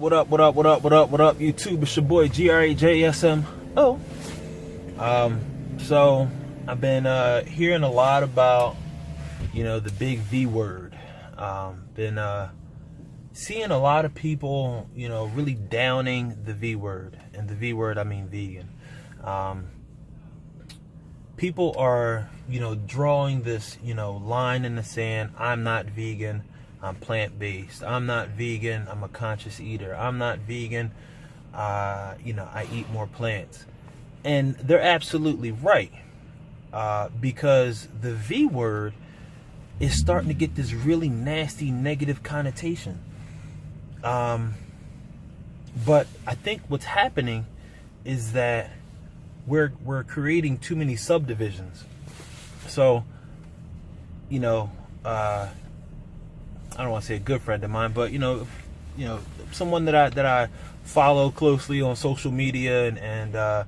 What up, YouTube? It's your boy, GRAJSMO. So, I've been hearing a lot about, the big V word. Been seeing a lot of people, really downing the V word. And the V word, I mean vegan. People are, drawing this, line in the sand. I'm not vegan. I'm plant-based. I'm not vegan. I'm a conscious eater. I'm not vegan. I eat more plants. And they're absolutely right. Because the V word is starting to get this really nasty negative connotation. But I think what's happening is that we're creating too many subdivisions. So, I don't want to say a good friend of mine, but someone that I follow closely on social media and on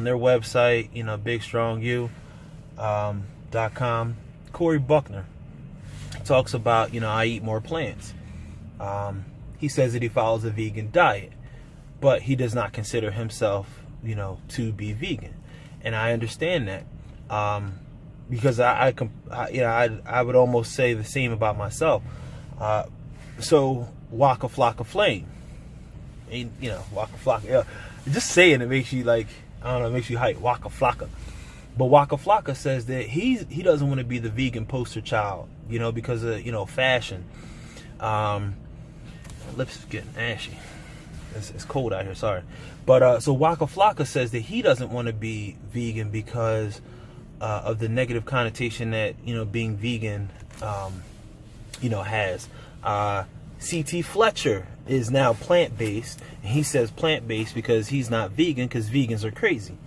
their website, bigstrongyou.com, Cory Buckner talks about, I eat more plants. He says that he follows a vegan diet, but he does not consider himself, to be vegan. And I understand that. Because I would almost say the same about myself. So Waka Flocka Flame, Waka Flocka. Yeah, just saying it makes you it makes you hype. Waka Flocka. But Waka Flocka says that he doesn't want to be the vegan poster child, because of fashion. Lips is getting ashy. It's cold out here. Sorry, but so Waka Flocka says that he doesn't want to be vegan because of the negative connotation that being vegan has. C.T. Fletcher is now plant-based, and he says plant-based because he's not vegan, because vegans are crazy.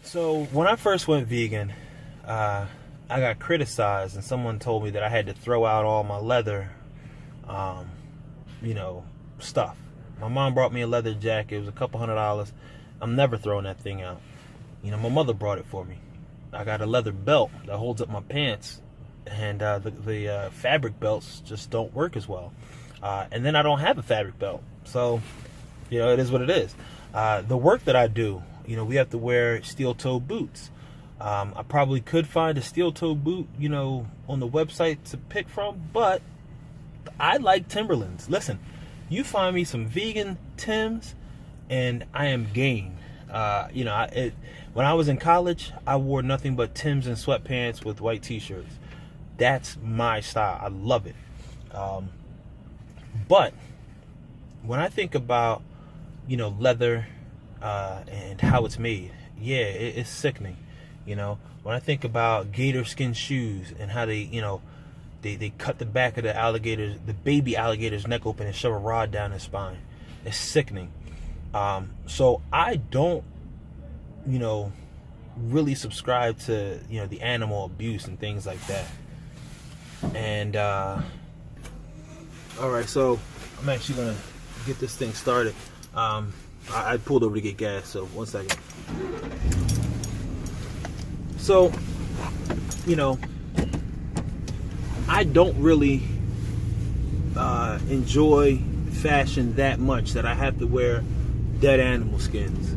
So when I first went vegan, I got criticized, and someone told me that I had to throw out all my leather stuff. My mom brought me a leather jacket. It was a couple $100. I'm never throwing that thing out. My mother brought it for me. I got a leather belt that holds up my pants, and the fabric belts just don't work as well. And then I don't have a fabric belt, so it is what it is. The work that I do, we have to wear steel-toe boots. I probably could find a steel-toe boot, on the website to pick from, but I like Timberlands. Listen, you find me some vegan Timbs, and I am game. When I was in college, I wore nothing but Timbs and sweatpants with white t-shirts. That's my style. I love it. But when I think about, leather and how it's made, it's sickening. When I think about gator skin shoes and how they cut the back of the baby alligator's neck open and shove a rod down his spine. It's sickening. So I don't, really subscribe to, the animal abuse and things like that. And, all right, so I'm actually going to get this thing started. I pulled over to get gas, so 1 second. So, I don't really enjoy fashion that much that I have to wear dead animal skins.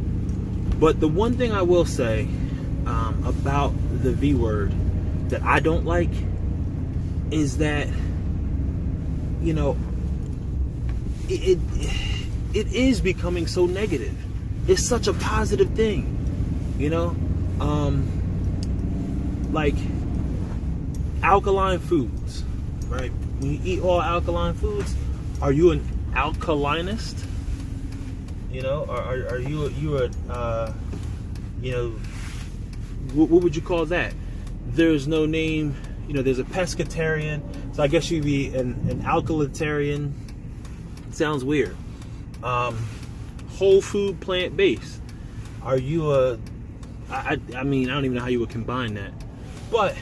But the one thing I will say about the V word that I don't like is that it is becoming so negative. It's such a positive thing, like alkaline foods, right? When you eat all alkaline foods, are you an alkalinist? Are you what would you call that? There's no name. There's a pescatarian, so I guess you'd be an alkalitarian. It sounds weird. Whole food, plant-based. Are you I don't even know how you would combine that. But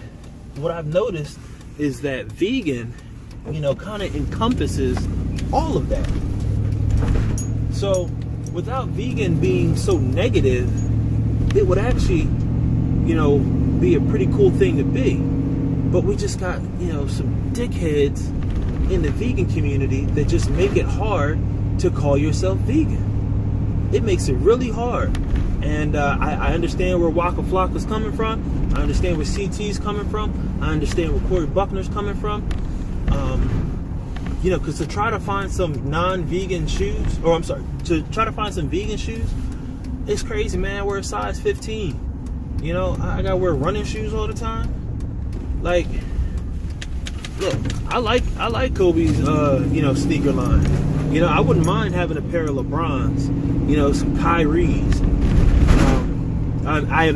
what I've noticed is that vegan, kind of encompasses all of that. So without vegan being so negative, it would actually, be a pretty cool thing to be. But we just got, some dickheads in the vegan community that just make it hard to call yourself vegan. It makes it really hard. And I understand where Waka Flocka's coming from. I understand where CT's coming from. I understand where Cory Buckner's coming from. You know, because to try to find some non-vegan shoes, or I'm sorry, to try to find some vegan shoes, it's crazy, man. I wear a size 15. You know, I gotta wear running shoes all the time. Like, look, I like Kobe's, you know, sneaker line. You know, I wouldn't mind having a pair of LeBrons, you know, some Kyries. I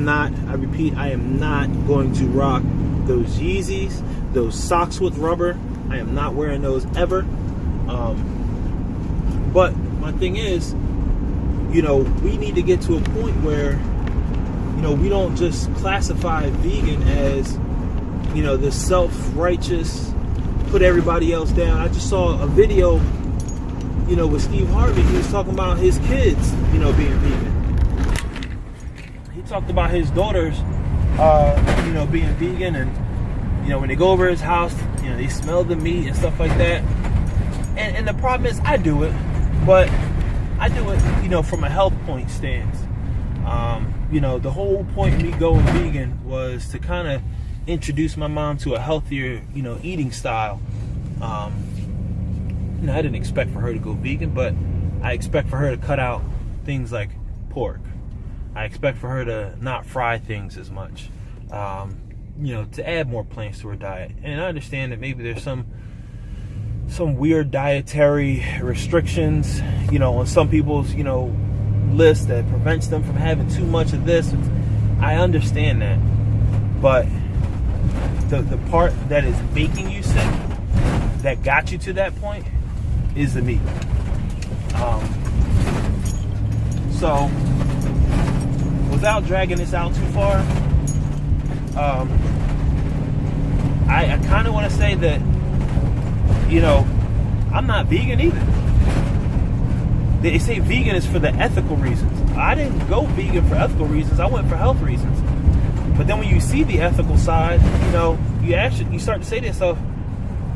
repeat, I am not going to rock those Yeezys, those socks with rubber. I am not wearing those ever. But my thing is, you know, we need to get to a point where, you know, we don't just classify vegan as, you know, this self-righteous, put everybody else down. I just saw a video, you know, with Steve Harvey. He was talking about his kids, you know, being vegan. He talked about his daughters, you know, being vegan, and, you know, when they go over his house, you know, they smell the meat and stuff like that. And the problem is, I do it, but I do it, you know, from a health point stance. You know, the whole point of me going vegan was to kind of introduce my mom to a healthier, you know, eating style. You know, I didn't expect for her to go vegan, but I expect for her to cut out things like pork. I expect for her to not fry things as much. You know, to add more plants to her diet. And I understand that maybe there's some weird dietary restrictions, you know, on some people's, you know, list that prevents them from having too much of this. I understand that. But the part that is making you sick, that got you to that point, is the meat. So, without dragging this out too far, I kind of want to say that, you know, I'm not vegan either. They say vegan is for the ethical reasons. I didn't go vegan for ethical reasons. I went for health reasons. But then when you see the ethical side, you know, you start to say to yourself,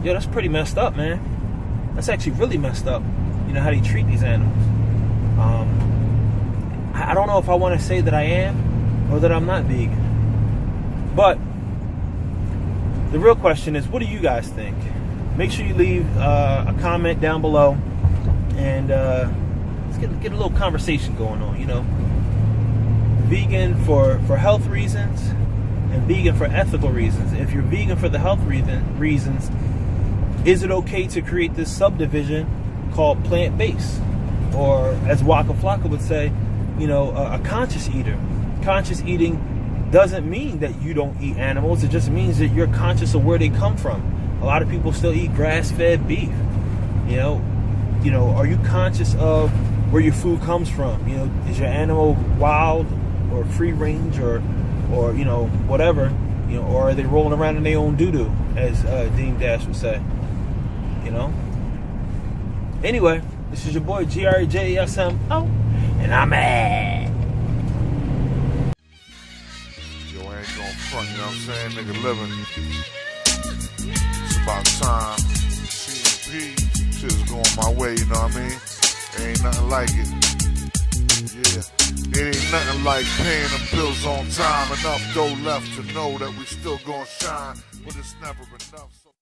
yo, that's pretty messed up, man. That's actually really messed up, you know, how they treat these animals. I don't know if I want to say that I am or that I'm not vegan. But the real question is, what do you guys think? Make sure you leave a comment down below, and let's get a little conversation going on, you know. Vegan for health reasons and vegan for ethical reasons. If you're vegan for the health reasons, is it okay to create this subdivision called plant-based? Or, as Waka Flocka would say, you know, a conscious eater. Conscious eating doesn't mean that you don't eat animals. It just means that you're conscious of where they come from. A lot of people still eat grass-fed beef. You know, are you conscious of where your food comes from? You know, is your animal wild or free range or you know, whatever? You know, or are they rolling around in their own doo-doo, as Dean Dash would say? You know. Anyway, this is your boy GRJSMO, and I'm at. Yo, I ain't gonna front, you know what I'm saying? Nigga living. It's about time. CP, shit's going my way, you know what I mean? There ain't nothing like it. Yeah. It ain't nothing like paying the bills on time. Enough dough left to know that we still gonna shine, but it's never enough.